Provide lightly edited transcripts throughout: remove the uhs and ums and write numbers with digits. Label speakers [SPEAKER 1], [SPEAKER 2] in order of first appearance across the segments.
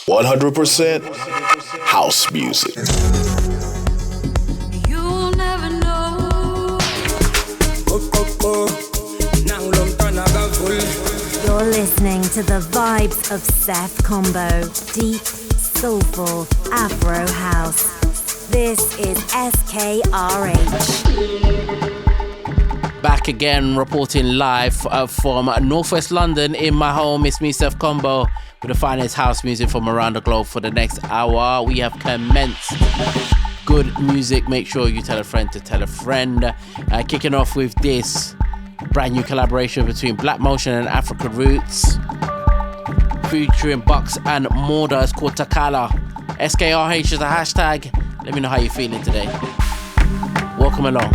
[SPEAKER 1] 100% house music.
[SPEAKER 2] You'll never know.
[SPEAKER 3] You're listening to the vibes of Sef Kombo. Deep, soulful Afro house. This is SKRH.
[SPEAKER 4] Back again, reporting live from Northwest London in my home. It's me, Sef Kombo, with the finest house music from around the globe for the next hour. We have commenced good music. Make sure you tell a friend to tell a friend. Kicking off with this brand new collaboration between Black Motion and African Roots, featuring Buckz and MÖRDA. It's called Takala. SKRH is the hashtag. Let me know how you're feeling today. Welcome along.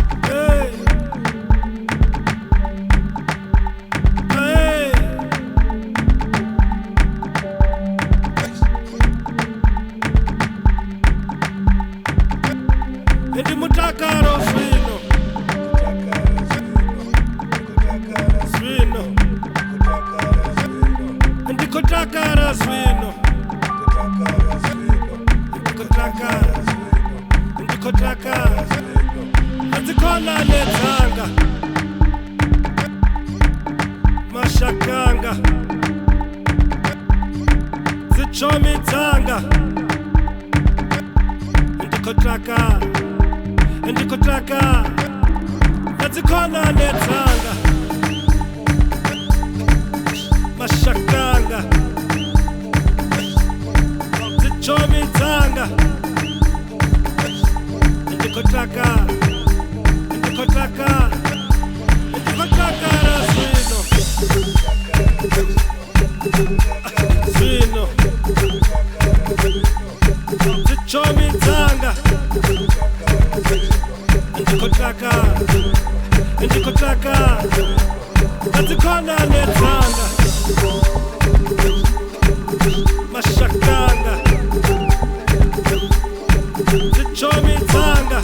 [SPEAKER 5] Mashakanga Zichomitsanga Ndikotaka Nazikhona netsanga Mashakanga Zichomitsanga Ndikotaka Swino Zichomitsanga Ndikotaka Nazikhona netsanga Mashakanga Zichomitsanga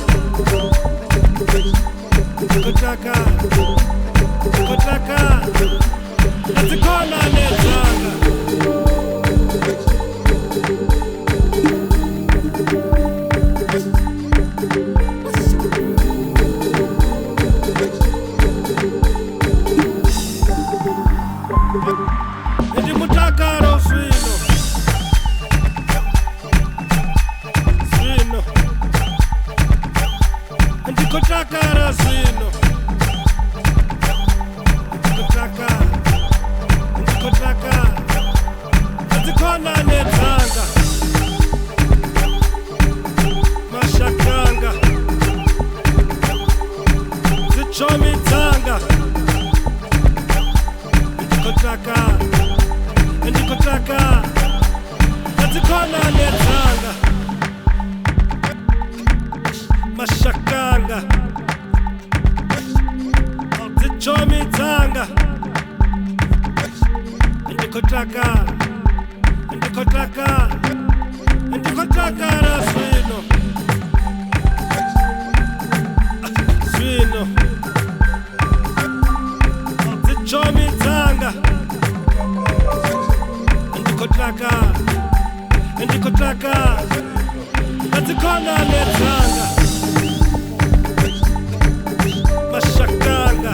[SPEAKER 5] Ndikotaka Nazikhona netsanga Ndimutakaro Swino Ndikotakara Swino Ndikotaka Nazikhona netsanga Mashakanga Zichomitsanga Ndikotaka Nazikhona netsanga Mashakanga Zichomitsanga Ndikotaka Swino Zichomitsanga Ndikotaka Nazikhona netsanga Mashakanga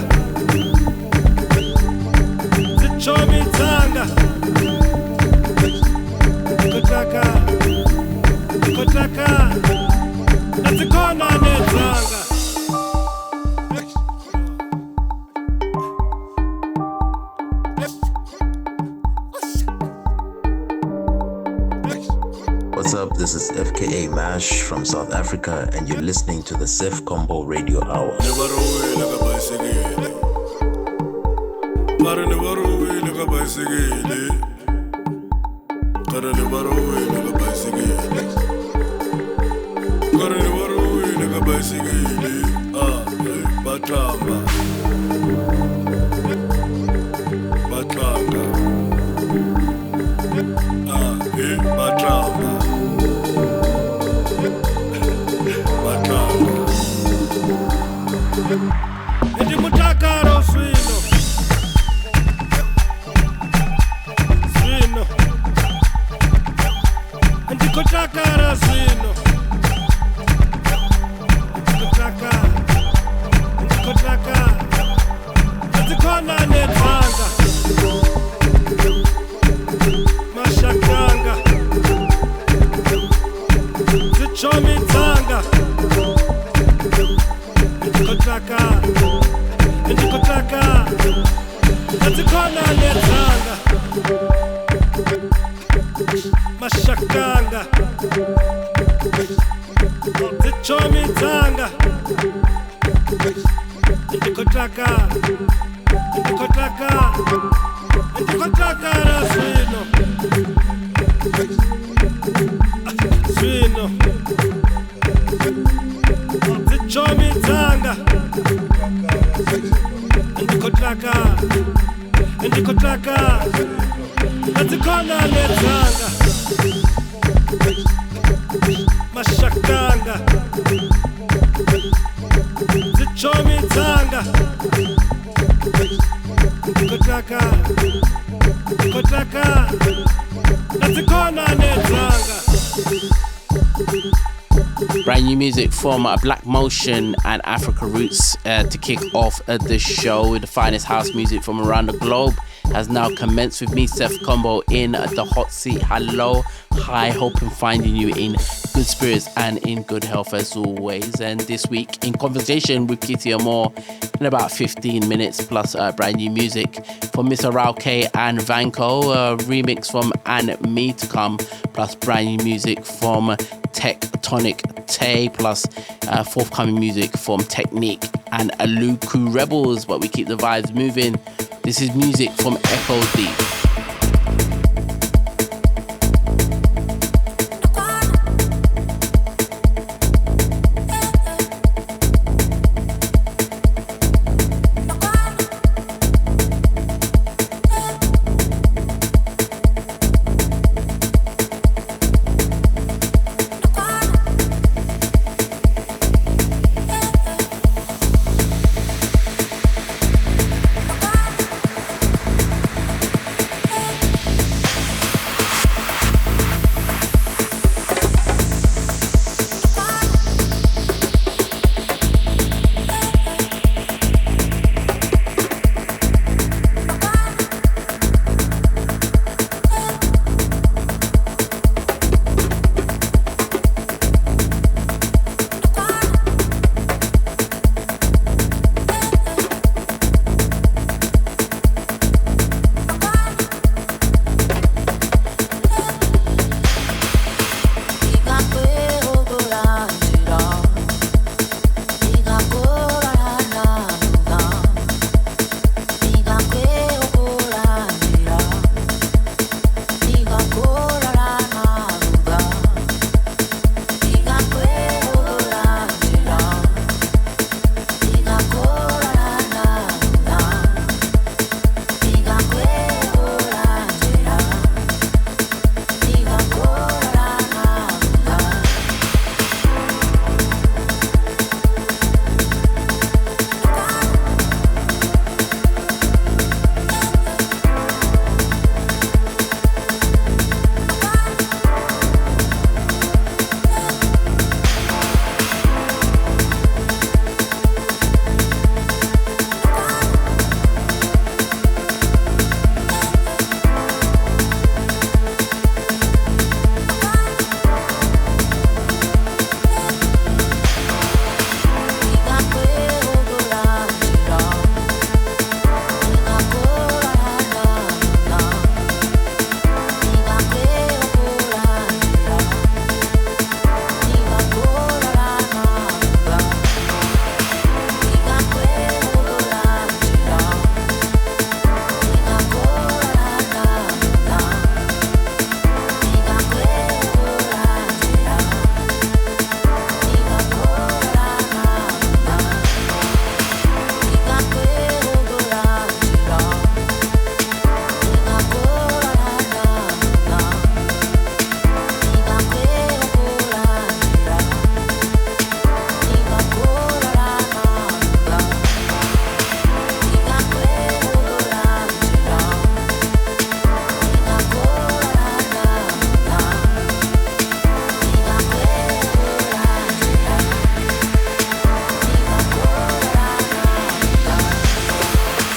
[SPEAKER 5] Zichomitsanga Ndikotaka Nazikhona netsanga.
[SPEAKER 6] What's up? This is FKA Mash from South Africa, and you're listening to the Sef Kombo Radio Hour.
[SPEAKER 5] Ndikotakara zvino Ndikotaka Ndikona netsanga Mashakanga Dzichomitsanga Ndikotaka Ndikona netsanga Mashakanga Dzichomitsanga Ndikotaka razvino Zvino Dzichomitsanga Ndikotaka Ndikona netsanga Mashakanga Dzichomitsanga Ndikotaka Ndikona netsanga.
[SPEAKER 4] Brand new music from Black Motion and Africa Roots to kick off the show. The finest house music from around the globe has now commenced with me, Sef Kombo, in the hot seat. Hello, hi, hoping finding you in good spirits and in good health as always. And this week in conversation with Kitty Amor in about 15 minutes plus brand new music from Mr. Raoul and Vanco, a remix from And Me to come, plus brand new music from TechTonic plus forthcoming music from Technique and Aluku Rebels. But we keep the vibes moving. This is music from Echo Deep.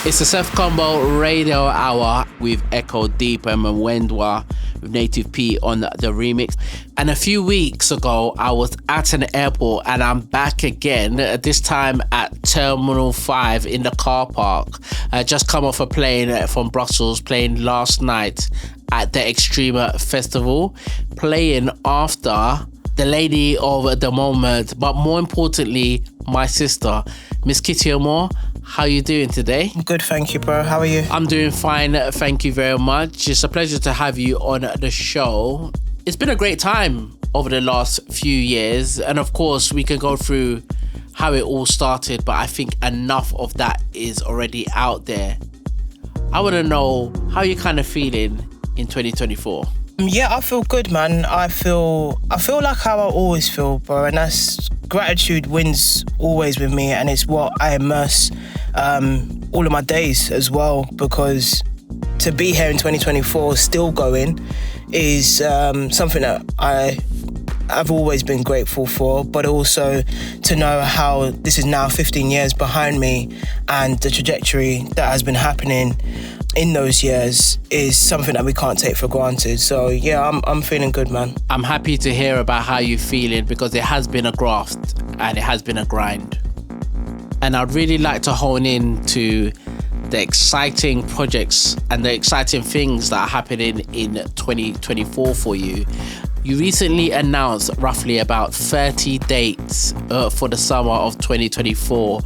[SPEAKER 4] It's the Sef Kombo Radio Hour with Echo Deep and Mwendwa with Native P on the remix. And a few weeks ago, I was at an airport and I'm back again, this time at Terminal 5 in the car park. I just come off a plane from Brussels, playing last night at the Extrema Festival, playing after the lady of the moment, but more importantly, my sister, Miss Kitty Amor. How you doing today?
[SPEAKER 7] I'm good, thank you, bro. How are you?
[SPEAKER 4] I'm doing fine, thank you very much. It's a pleasure to have you on the show. It's been a great time over the last few years, and of course we can go through how it all started, but I think enough of that is already out there. I want to know how you're kind of feeling in 2024.
[SPEAKER 7] Yeah, I feel good, man. I feel like how I always feel, bro, and that's gratitude wins always with me, and it's what I immerse all of my days as well, because to be here in 2024 still going is something that I've always been grateful for, but also to know how this is now 15 years behind me and the trajectory that has been happening in those years is something that we can't take for granted. So yeah, I'm feeling good, man. I'm
[SPEAKER 4] happy to hear about how you're feeling, because it has been a graft and it has been a grind. And I'd really like to hone in to the exciting projects and the exciting things that are happening in 2024 for you. You recently announced roughly about 30 dates for the summer of 2024.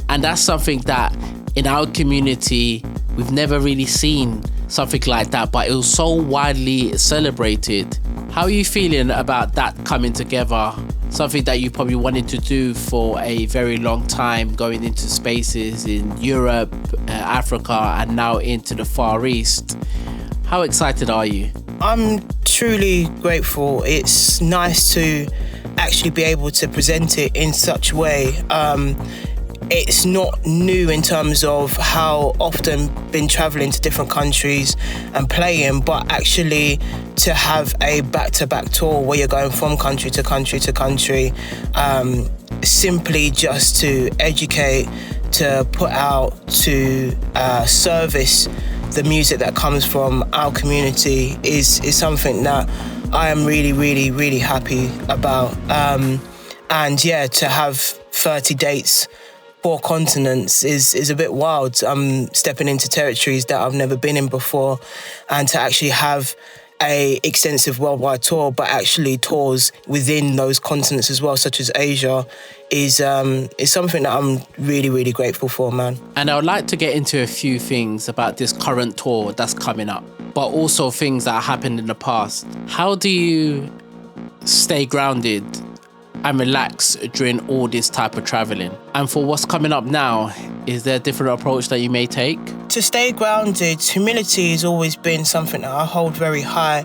[SPEAKER 4] And that's something that in our community, we've never really seen something like that, but it was so widely celebrated. How are you feeling about that coming together? Something that you probably wanted to do for a very long time, going into spaces in Europe, Africa, and now into the Far East. How excited are you? I'm truly grateful. It's nice to actually be able to present it in such a way. It's not new in terms of how often been traveling to different countries and playing, but actually to have a back-to-back tour where you're going from country to country to country, simply just to educate, to put out, to service the music that comes from our community is something that I am really, really, really happy about. And yeah, to have 30 dates, 4 continents is a bit wild. I'm stepping into territories that I've never been in before, and to actually have a extensive worldwide tour, but actually tours within those continents as well, such as Asia, is something that I'm really, really grateful for, man. And I would like to get into a few things about this current tour that's coming up, but also things that happened in the past. How do you stay grounded and relax during all this type of traveling? And for what's coming up now, is there a different approach that you may take? To stay grounded, humility has always been something that I hold very high.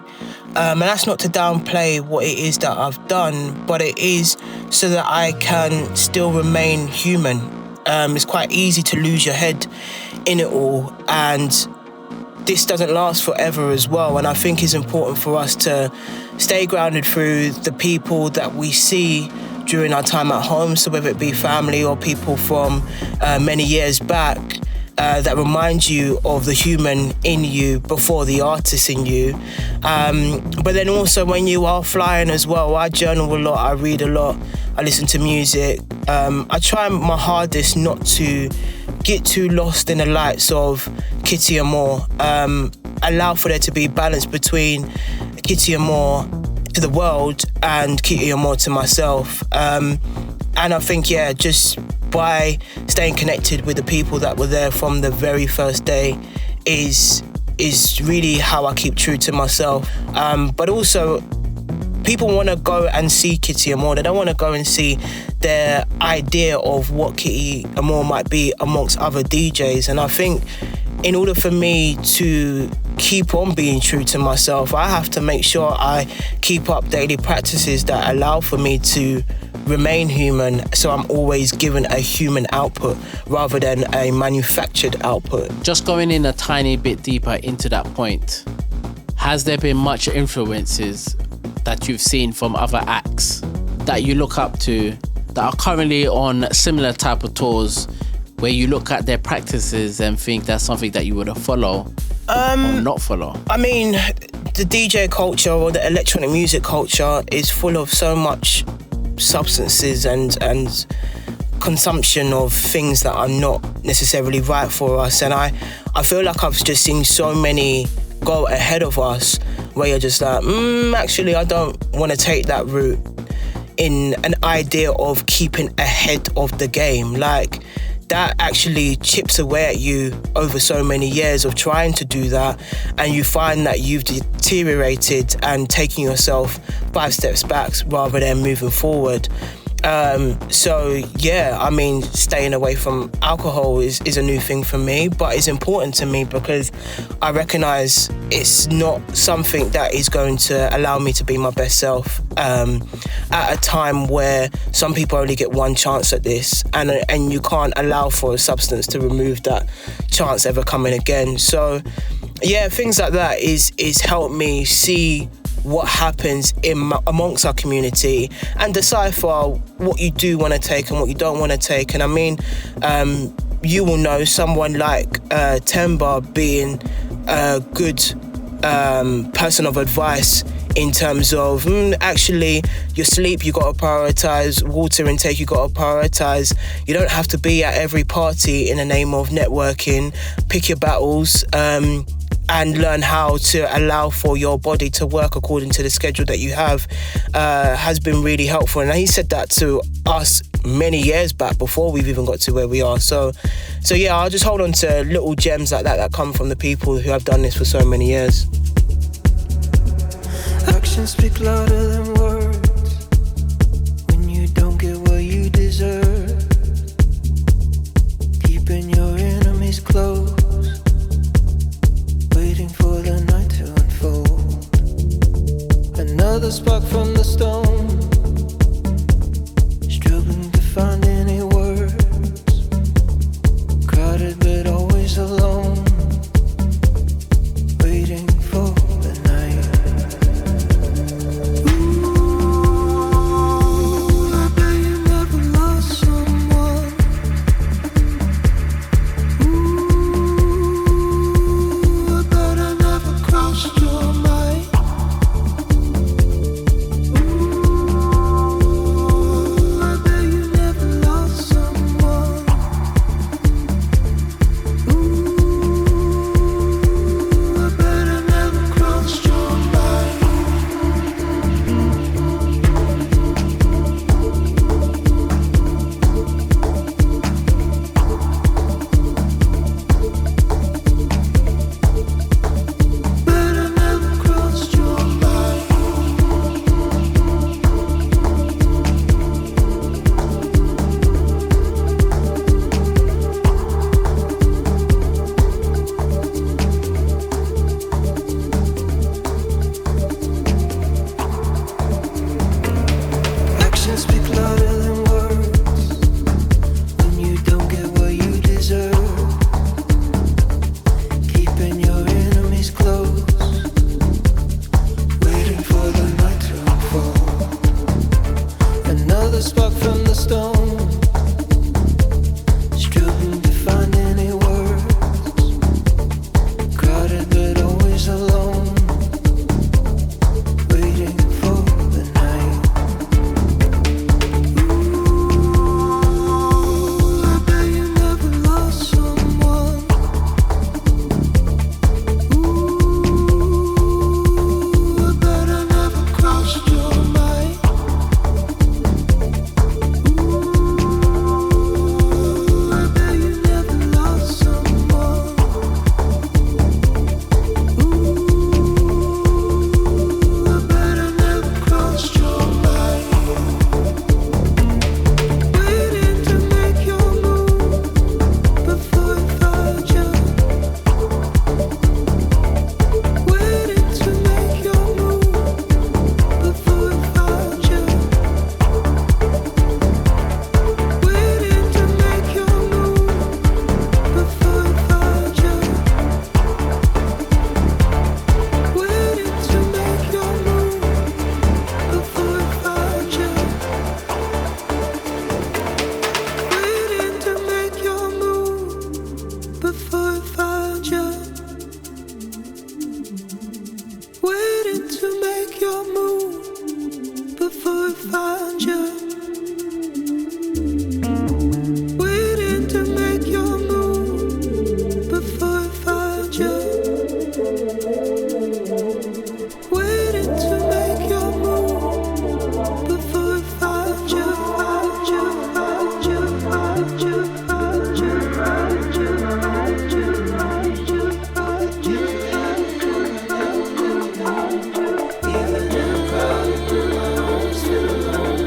[SPEAKER 4] And that's not to downplay what it is that I've done, but it is so that I can still remain human. It's quite easy to lose your head in it all, and this doesn't last forever as well. And I think it's important for us to stay grounded through the people that we see during our time at home. So whether it be family or people from many years back, that remind you of the human in you before the artist in you. But then also when you are flying as well, I journal a lot, I read a lot, I listen to music. I try my hardest not to get too lost in the lights of Kitty Amor. Allow for there to be balance between Kitty Amor to the world and Kitty Amor to myself. And I think, yeah, just by staying connected with the people that were there from the very first day is really how I keep true to myself. But also, people want to go and see Kitty Amor. They don't want to go and see their idea of what Kitty Amor might be amongst other DJs. And I think in order for me to keep on being true to myself, I have to make sure I keep up daily practices that allow for me to remain human, so I'm always given a human output rather than a manufactured output. Just going in a tiny bit deeper into that point, has there been much influences that you've seen from other acts that you look up to that are currently on similar type of tours where you look at their practices and think that's something that you would follow or not follow?
[SPEAKER 7] I mean, the DJ culture or the electronic music culture is full of so much substances and consumption of things that are not necessarily right for us. And I feel like I've just seen so many go ahead of us where you're just like, actually, I don't want to take that route, in an idea of keeping ahead of the game. Like, that actually chips away at you over so many years of trying to do that, and you find that you've deteriorated and taking yourself 5 steps back rather than moving forward. So yeah, I mean, staying away from alcohol is a new thing for me, but it's important to me because I recognize it's not something that is going to allow me to be my best self at a time where some people only get one chance at this, and you can't allow for a substance to remove that chance ever coming again. So yeah, things like that is helped me see what happens amongst our community and decipher what you do want to take and what you don't want to take. And I mean, you will know someone like Temba being a good person of advice in terms of actually your sleep you got to prioritize, water intake you got to prioritize. You don't have to be at every party in the name of networking. Pick your battles and learn how to allow for your body to work according to the schedule that you have has been really helpful. And he said that to us many years back before we've even got to where we are. So yeah, I'll just hold on to little gems like that come from the people who have done this for so many years.
[SPEAKER 8] Actions speak louder than words when you don't get what you deserve. Keeping your enemies close, waiting for the night to unfold. Another spark from the stone, struggling to find any words. Crowded but always alone, waiting for the night. Ooh, I bet you never lost someone. Ooh, I bet I never crossed your mind. Ooh, find you. Waiting to make your move before I find you. Waiting to make your move before I find you. Find you, find you, find you, find you, find you, find you, find you, find you, find you. Even in a crowded room, I always feel alone.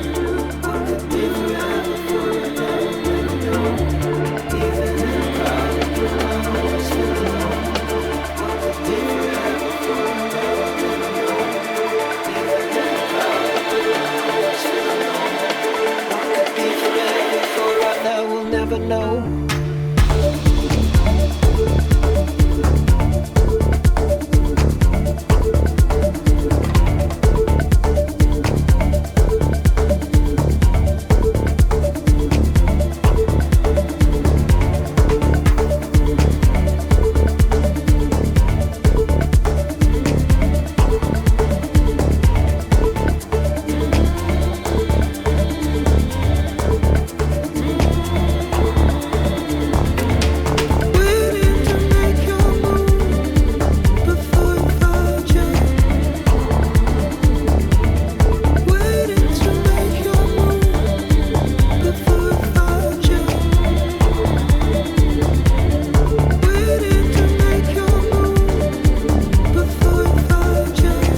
[SPEAKER 8] What could be forever for another alone? Even in a crowded room, I always feel alone. What could be forever for another alone? Even in a crowded room, I always feel alone. What could be forever for right now, we'll never know. Waiting to make your move before I find you. Waiting to make your move before I find you. Waiting to make your move before I find you.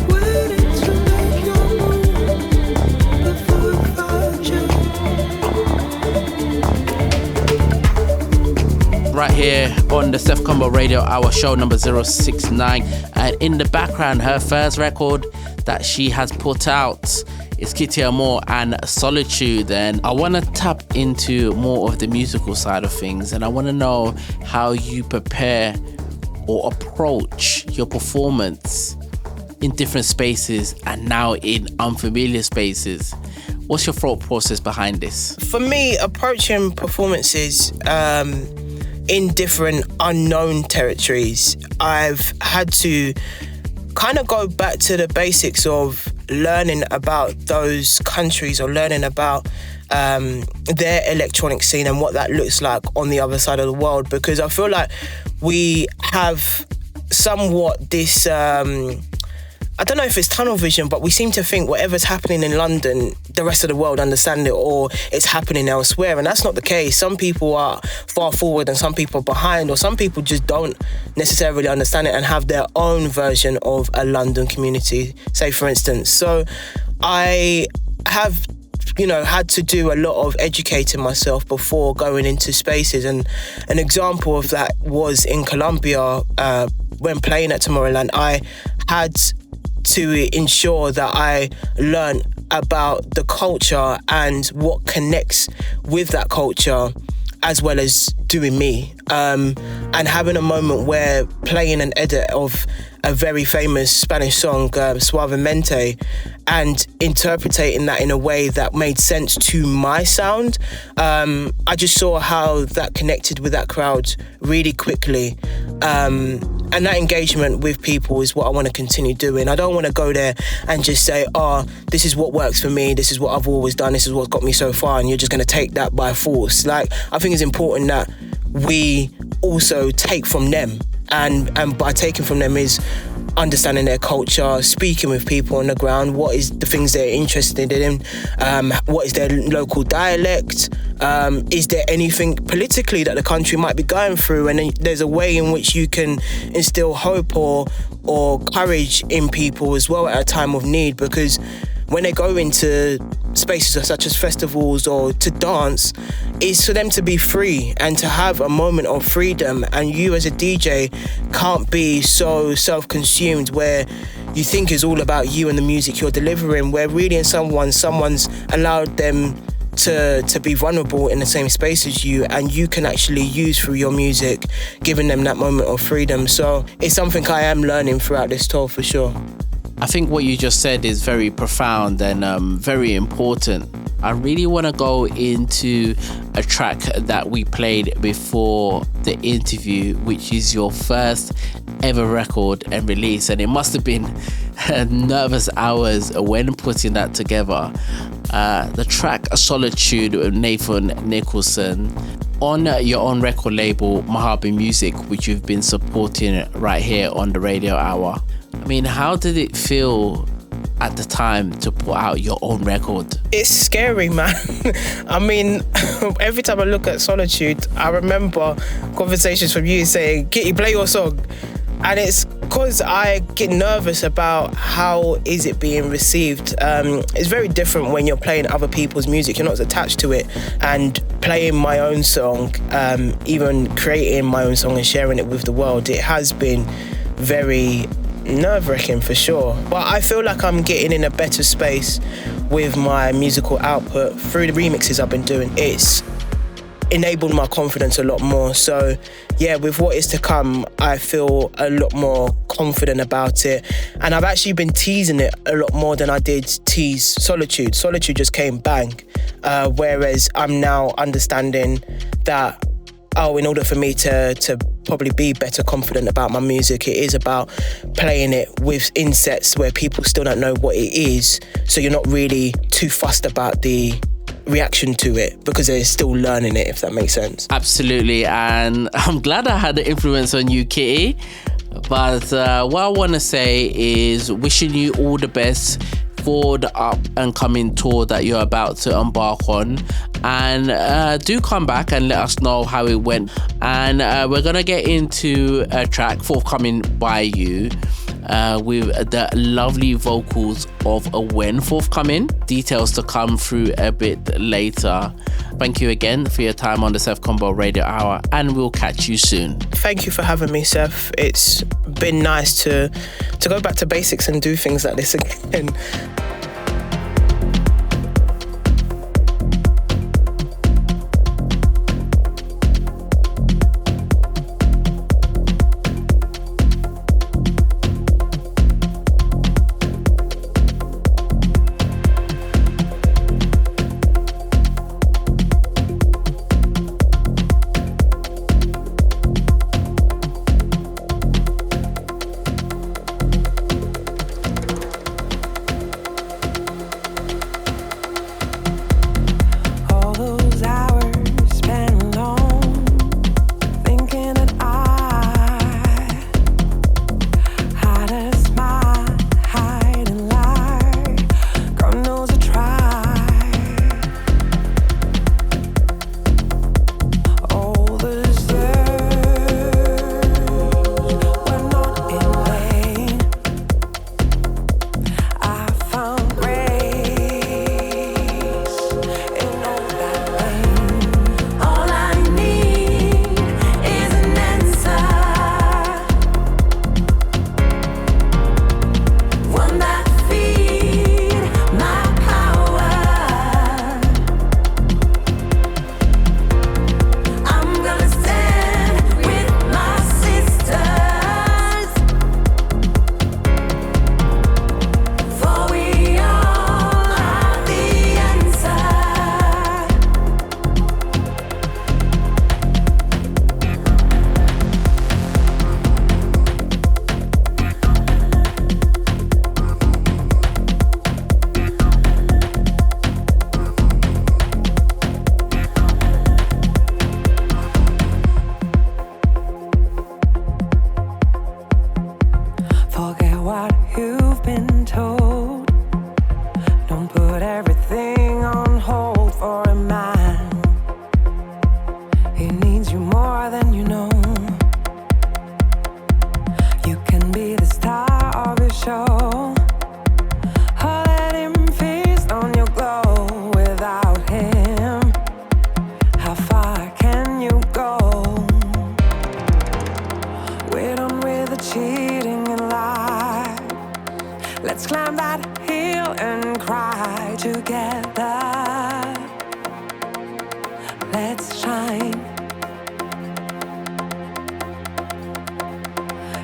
[SPEAKER 8] Waiting to make your move before I find you.
[SPEAKER 4] Right here on the Sef Kombo Radio Hour, show number 069. And in the background, her first record that she has put out is Kitty Amor and Solitude. And I want to tap into more of the musical side of things. And I want to know how you prepare or approach your performance in different spaces and now in unfamiliar spaces. What's your thought process behind this?
[SPEAKER 7] For me, approaching performances in different unknown territories, I've had to kind of go back to the basics of learning about those countries or learning about their electronic scene and what that looks like on the other side of the world, because I feel like we have somewhat this I don't know if it's tunnel vision, but we seem to think whatever's happening in London, the rest of the world understand it, or it's happening elsewhere. And that's not the case. Some people are far forward and some people are behind, or some people just don't necessarily understand it and have their own version of a London community, say for instance. So I have, had to do a lot of educating myself before going into spaces. And an example of that was in Colombia, when playing at Tomorrowland, I had to ensure that I learn about the culture and what connects with that culture, as well as doing me. And having a moment where playing an edit of a very famous Spanish song, Suavemente, and interpreting that in a way that made sense to my sound, I just saw how that connected with that crowd really quickly. And that engagement with people is what I want to continue doing. I don't want to go there and just say, this is what works for me, this is what I've always done, this is what got me so far, and you're just going to take that by force. Like, I think it's important that we also take from them, and by taking from them is understanding their culture, speaking with people on the ground, what is the things they're interested in, what is their local dialect, is there anything politically that the country might be going through, and there's a way in which you can instill hope or courage in people as well at a time of need, because when they go into spaces such as festivals or to dance, is for them to be free and to have a moment of freedom. And you as a DJ can't be so self-consumed where you think it's all about you and the music you're delivering, where really in someone's allowed them to be vulnerable in the same space as you, and you can actually use through your music, giving them that moment of freedom. So it's something I am learning throughout this tour for sure.
[SPEAKER 4] I think what you just said is very profound and very important. I really want to go into a track that we played before the interview, which is your first ever record and release, and it must have been nervous hours when putting that together. The track Solitude with Nathan Nicholson on your own record label Mojave Music, which you've been supporting right here on the Radio Hour. I mean, how did it feel at the time to put out your own record?
[SPEAKER 7] It's scary, man. I mean, every time I look at Solitude, I remember conversations from you saying, Kitty, play your song. And it's because I get nervous about how is it being received. It's very different when you're playing other people's music. You're not attached to it. And playing my own song, even creating my own song and sharing it with the world, it has been very nerve-wracking for sure. But I feel like I'm getting in a better space with my musical output through the remixes I've been doing. It's enabled my confidence a lot more. So yeah, with what is to come, I feel a lot more confident about it. And I've actually been teasing it a lot more than I did tease Solitude. Solitude just came bang. Whereas I'm now understanding that, in order for me to probably be better confident about my music, it is about playing it with insets where people still don't know what it is. So you're not really too fussed about the reaction to it because they're still learning it, if that makes sense.
[SPEAKER 4] Absolutely, and I'm glad I had the influence on you, Kitty. But what I want to say is wishing you all the best for the up and coming tour that you're about to embark on, and do come back and let us know how it went. And we're gonna get into a track forthcoming by you with the lovely vocals of AWEN forthcoming. Details to come through a bit later. Thank you again for your time on the Sef Kombo Radio Hour, and we'll catch you soon.
[SPEAKER 7] Thank you for having me, Sef. It's been nice to go back to basics and do things like this again.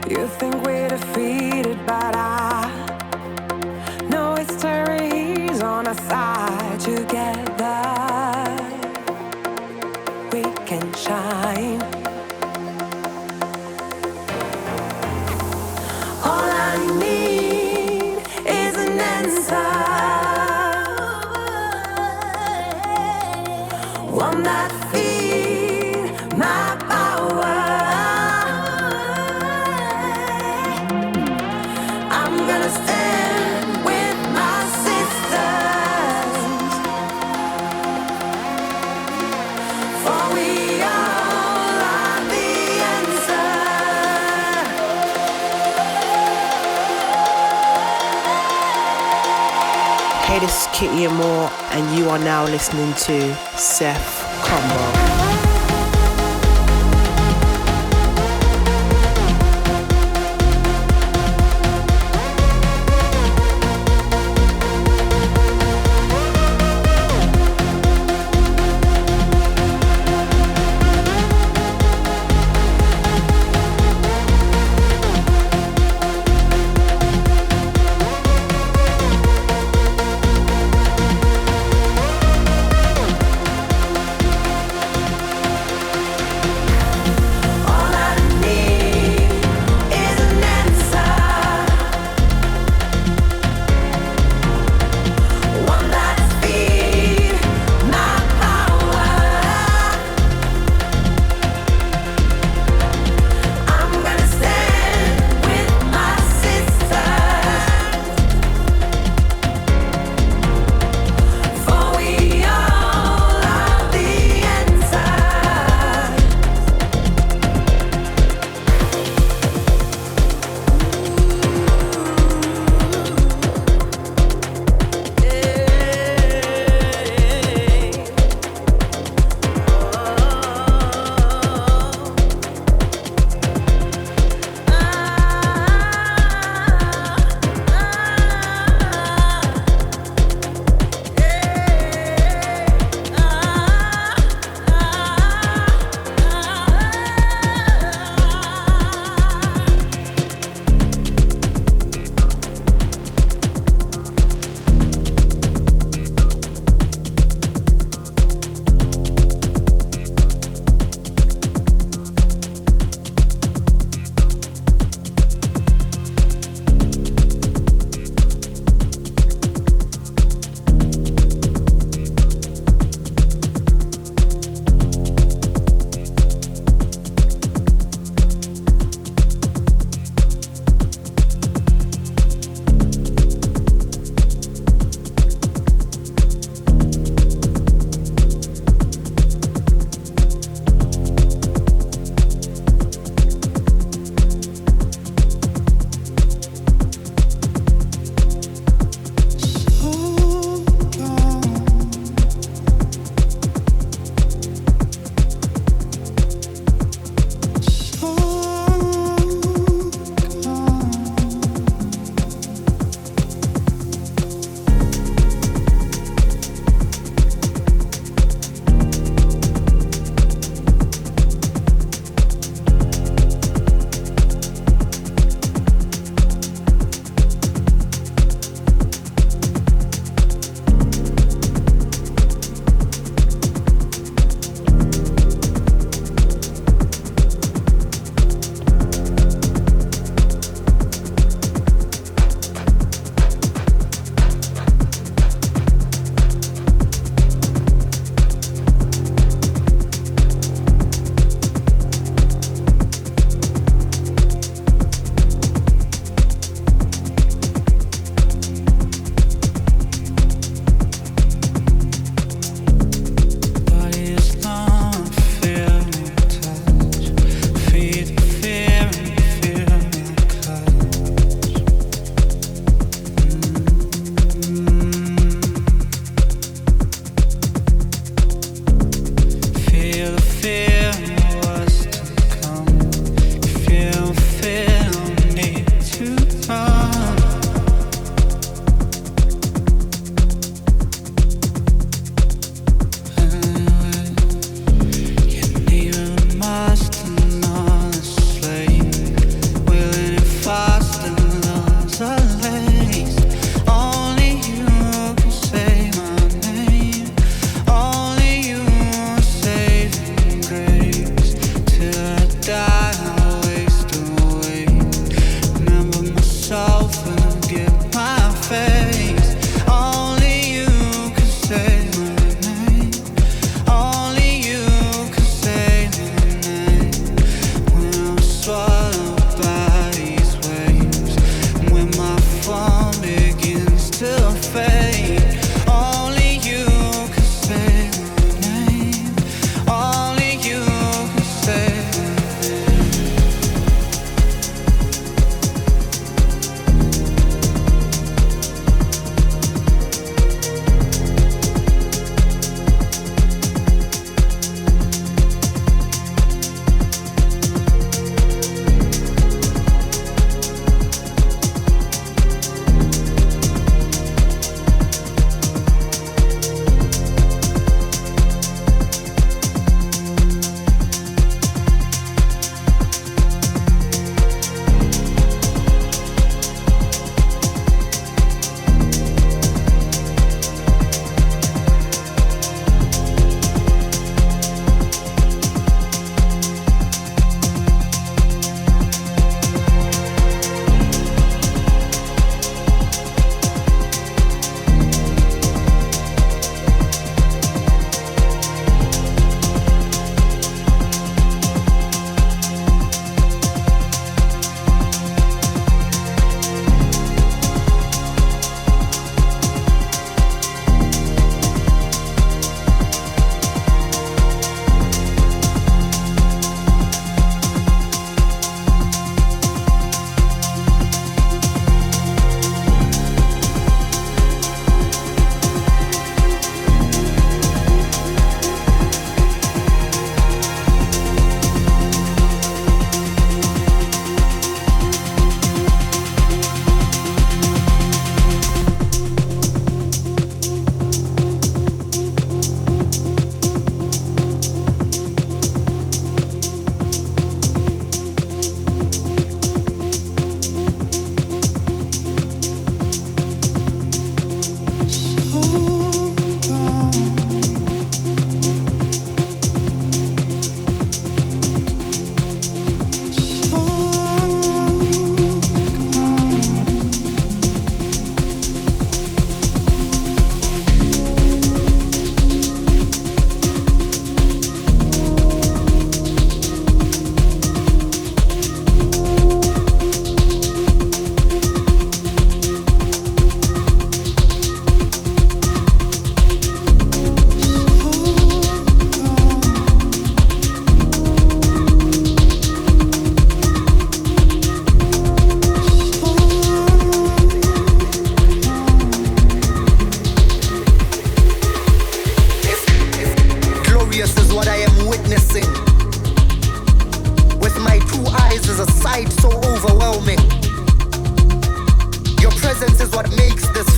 [SPEAKER 8] You think we're defeated, but I know history's on our side together.
[SPEAKER 7] Hey, this is Kitty Amor, and you are now listening to Sef Kombo.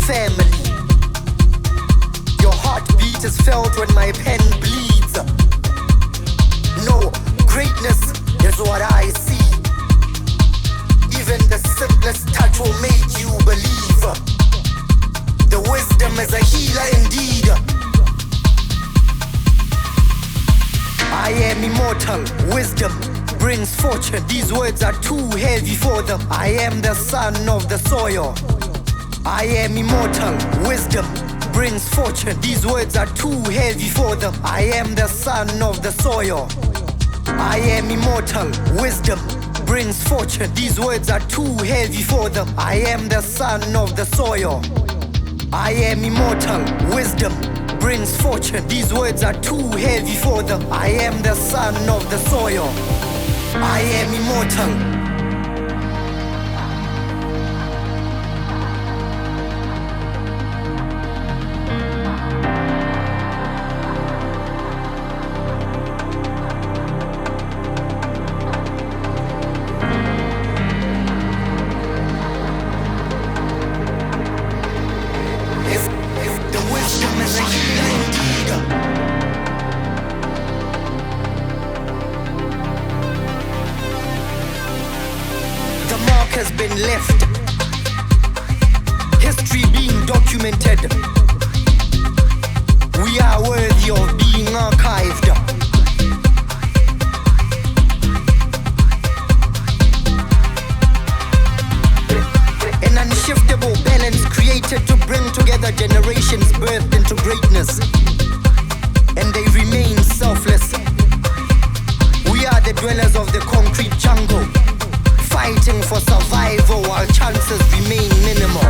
[SPEAKER 9] family. Your heartbeat is felt when my pen bleeds. No, greatness is what I see. Even the simplest touch will make you believe. The wisdom is a healer indeed. I am immortal, wisdom brings fortune. These words are too heavy for them. I am the son of the soil. I am immortal, wisdom brings fortune. These words are too heavy for them. I am the son of the soil. I am immortal, wisdom brings fortune. These words are too heavy for them. I am the son of the soil. I am immortal, wisdom brings fortune. These words are too heavy for them. I am the son of the soil. I am immortal. Left. History being documented. We are worthy of being archived. An unshiftable balance created to bring together generations birthed into greatness. And they remain selfless. We are the dwellers of the concrete jungle, fighting for survival while chances remain minimal.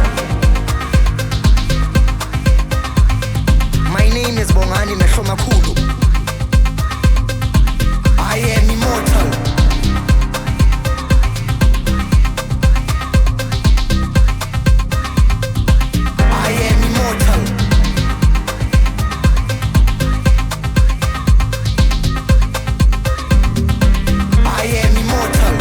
[SPEAKER 9] My name is Bongani Mehlomakhulu. I am immortal. I am immortal. I am immortal.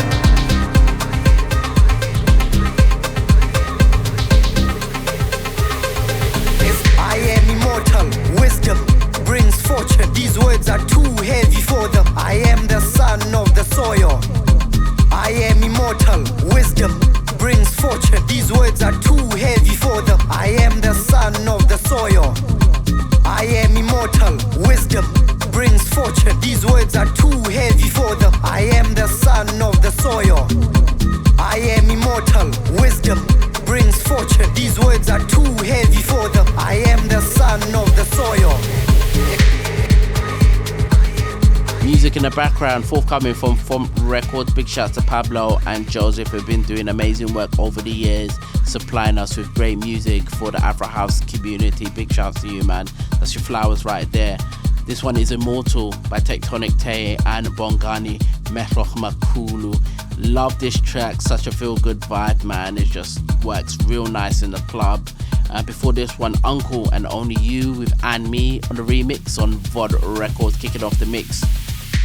[SPEAKER 9] Wisdom brings fortune. These words are too heavy for them. I am the son of the soil. I am immortal. Wisdom brings fortune. These words are too heavy for them. I am the son of the soil. I am immortal. Wisdom brings fortune. These words are too heavy for them. I am the son of the soil. I am immortal. Wisdom brings fortune. These words are too heavy for them. I am the son of the soil.
[SPEAKER 4] Music in the background, forthcoming from Records. Big shouts to Pablo and Joseph, who've been doing amazing work over the years, supplying us with great music for the Afro House community. Big shouts to you, man. That's your flowers right there. This one is Immortal by TechTonic Tay and Bongani, Mehlomakhulu. Love this track, such a feel-good vibe, man. It just works real nice in the club. Before this one, UNKLE and Only You with And Me on the remix on VOD Records, kicking off the mix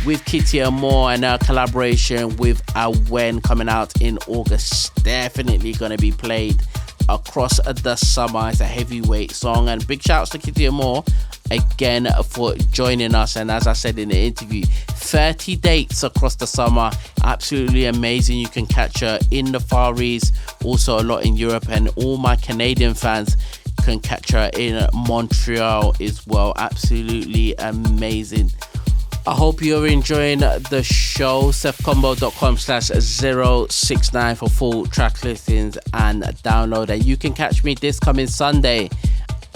[SPEAKER 4] with Kitty Amor and our collaboration with AWEN coming out in August. Definitely going to be played across the summer. It's a heavyweight song, and big shouts to Kitty Amor again for joining us. And as I said in the interview, 30 dates across the summer, absolutely amazing. You can catch her in the Far East, also a lot in Europe, and all my Canadian fans can catch her in Montreal as well. Absolutely amazing. I hope you're enjoying the show. sefkombo.com/069 for full track listings and download. And you can catch me this coming Sunday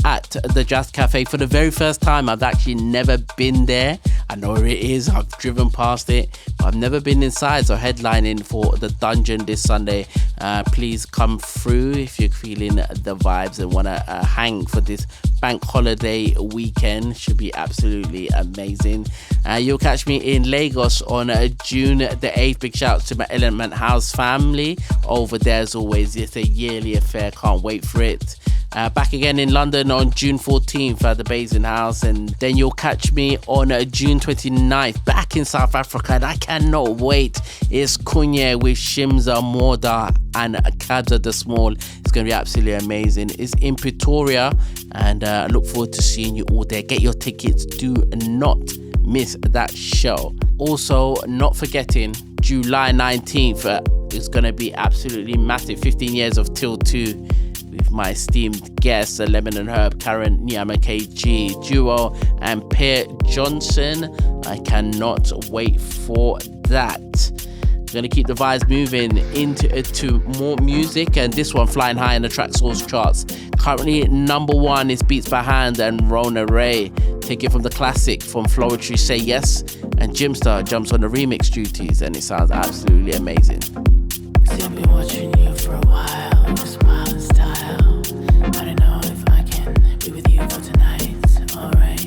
[SPEAKER 4] at the Jazz Cafe for the very first time. I've actually never been there. I know where it is, I've driven past it, but I've never been inside. So headlining for the Dungeon this Sunday. Please come through if you're feeling the vibes and want to hang for this bank holiday weekend. Should be absolutely amazing. You'll catch me in Lagos on June the 8th. Big shout out to my Element House family over there as always. It's a yearly affair, can't wait for it. Back again in London on June 14th at the Basin House, and then you'll catch me on June 29th back in South Africa, and I cannot wait. It's Kunye with Shimza, MÖRDA and Kada the Small. It's going to be absolutely amazing. It's in Pretoria, and I look forward to seeing you all there. Get your tickets. Do not miss that show. Also, not forgetting, July 19th is going to be absolutely massive. 15 years of Till 2 with my esteemed guests, Lemon and Herb, Karen Nyama KG Duo, and Pierre Johnson. I cannot wait for that. We're going to keep the vibes moving into more music, and this one flying high in the Track Source charts. Currently number 1 is Beatsbyhand and Rona Ray. Take it from the classic from Floetry Say Yes, and Jimpster jumps on the remix duties, and it sounds absolutely amazing.
[SPEAKER 10] See, I've been watching you for a while, your smile and style. I don't know if I can be with you for tonight. Alright,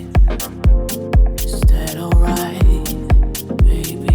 [SPEAKER 10] is that alright, baby?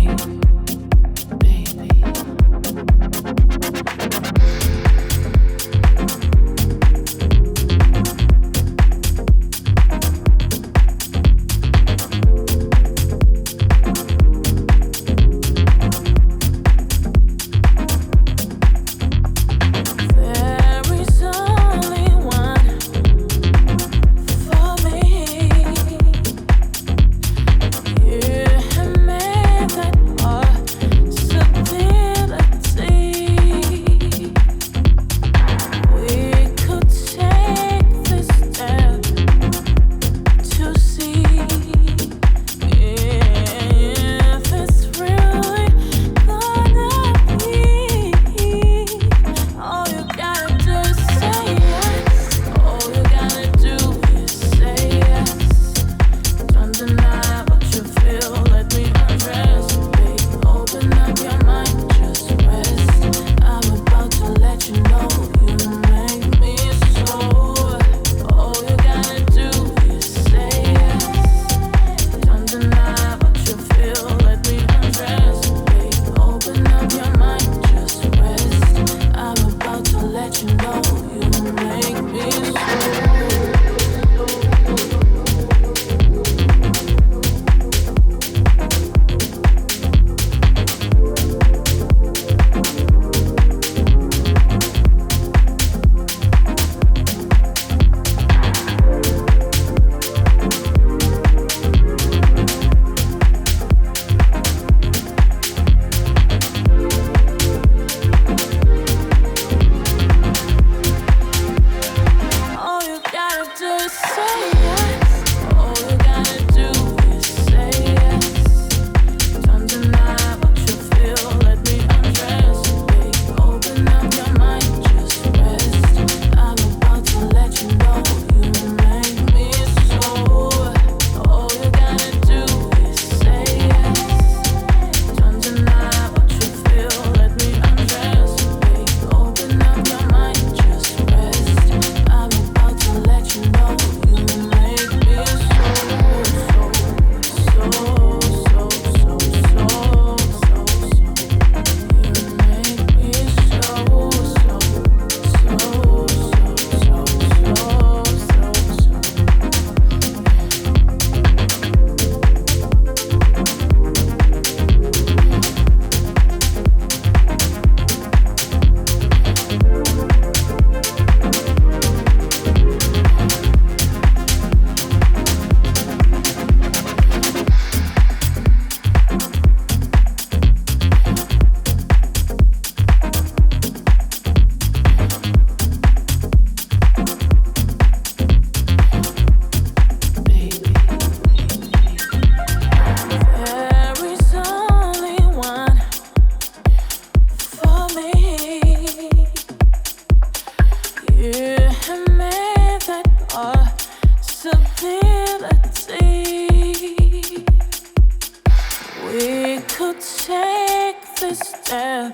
[SPEAKER 11] step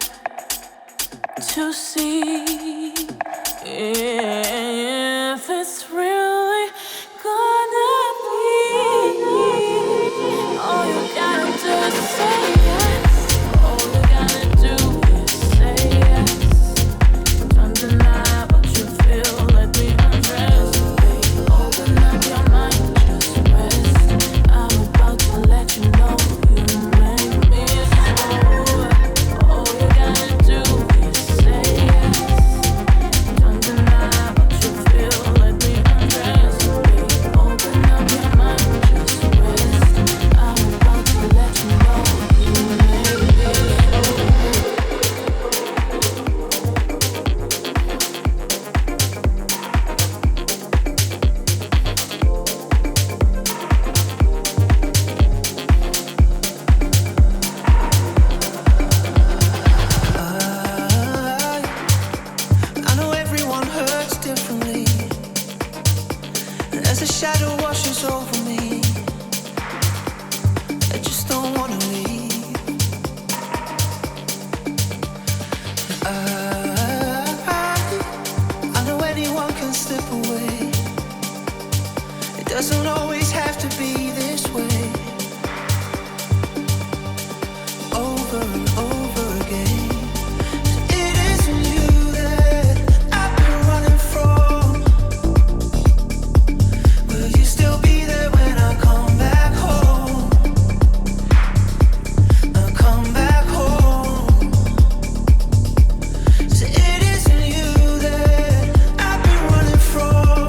[SPEAKER 11] to see if it's really gonna be. All you gotta do is say yes. All you gotta do is say yes. Don't deny what you feel. Let me undress.
[SPEAKER 8] shadow washes over me. I just don't wanna leave. I know anyone can slip away. It doesn't always have to be this way. Over and over again. It isn't you that I've been running from. Will you still be there when I come back home? I come back home. So it isn't you that I've been running from.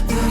[SPEAKER 8] Will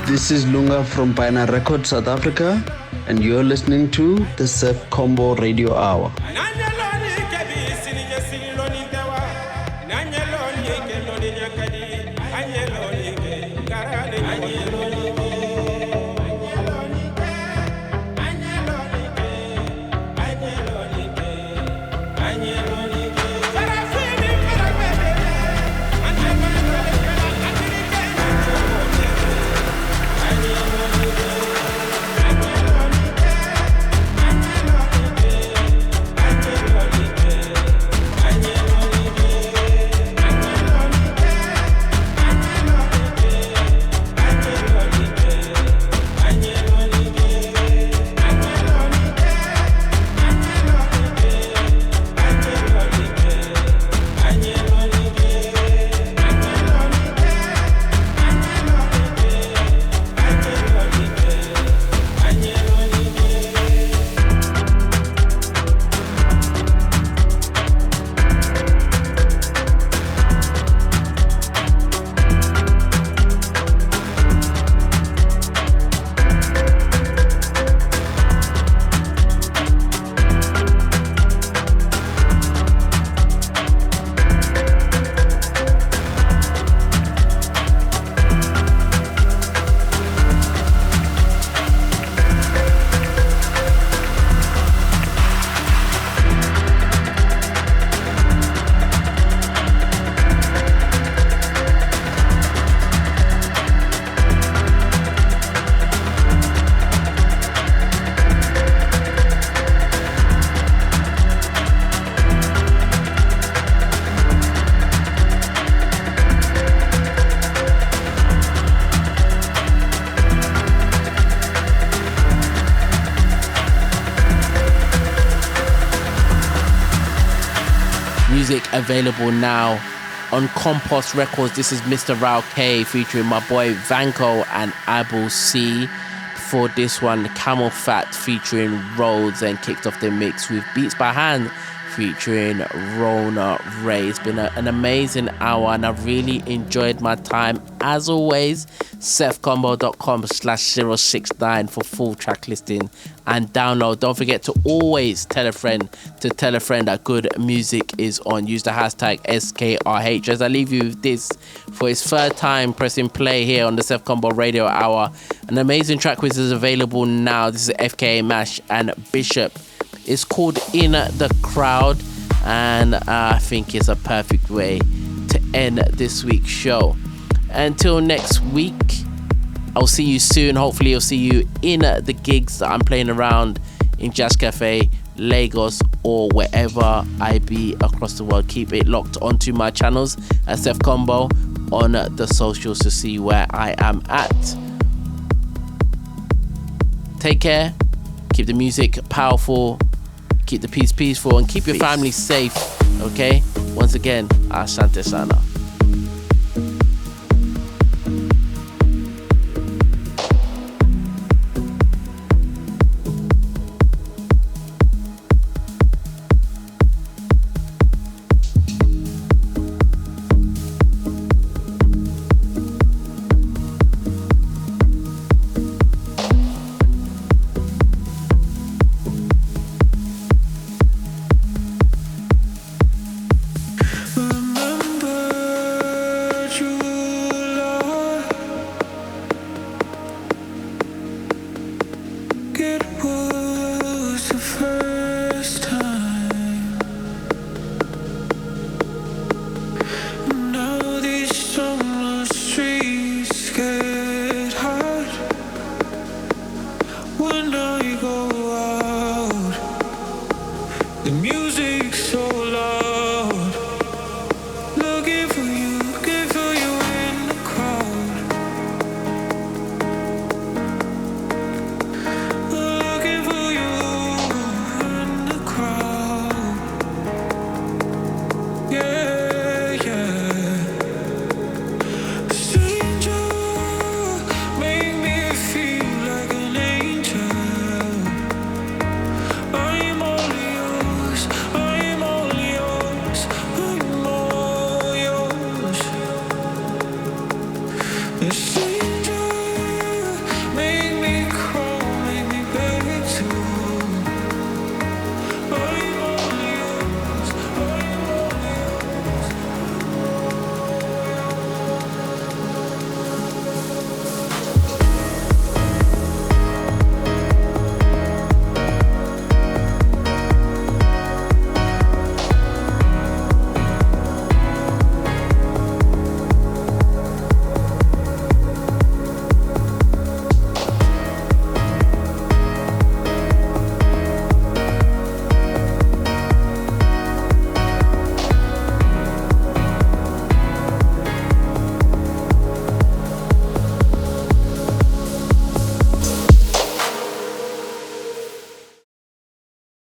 [SPEAKER 12] This is Lunga from Pioneer Records, South Africa, and you're listening to the Sef Kombo Radio Hour.
[SPEAKER 4] Available now on Compost Records. This is Mr. Raoul K featuring my boy Vanco and Abou C. Before this one, CamelPhat featuring RHODES, and kicked off the mix with Beatsbyhand featuring Rona Ray. It's been an amazing hour and I've really enjoyed my time. As always, sefkombo.com/069 for full track listing and download. Don't forget to always tell a friend that good music is on. Use the hashtag SKRH. As I leave you with this for his third time pressing play here on the Sef Kombo Radio Hour. An amazing track which is available now. This is FKA Mash and Biishop. It's called In the Crowd, and I think it's a perfect way to end this week's show. Until next week, I'll see you soon. Hopefully I'll see you in the gigs that I'm playing around in Jazz Cafe, Lagos, or wherever I be across the world. Keep it locked onto my channels at Sef Kombo on the socials to see where I am at. Take care, keep the music powerful, keep the peace peaceful, and keep your family safe, okay? Once again, Asante Sana.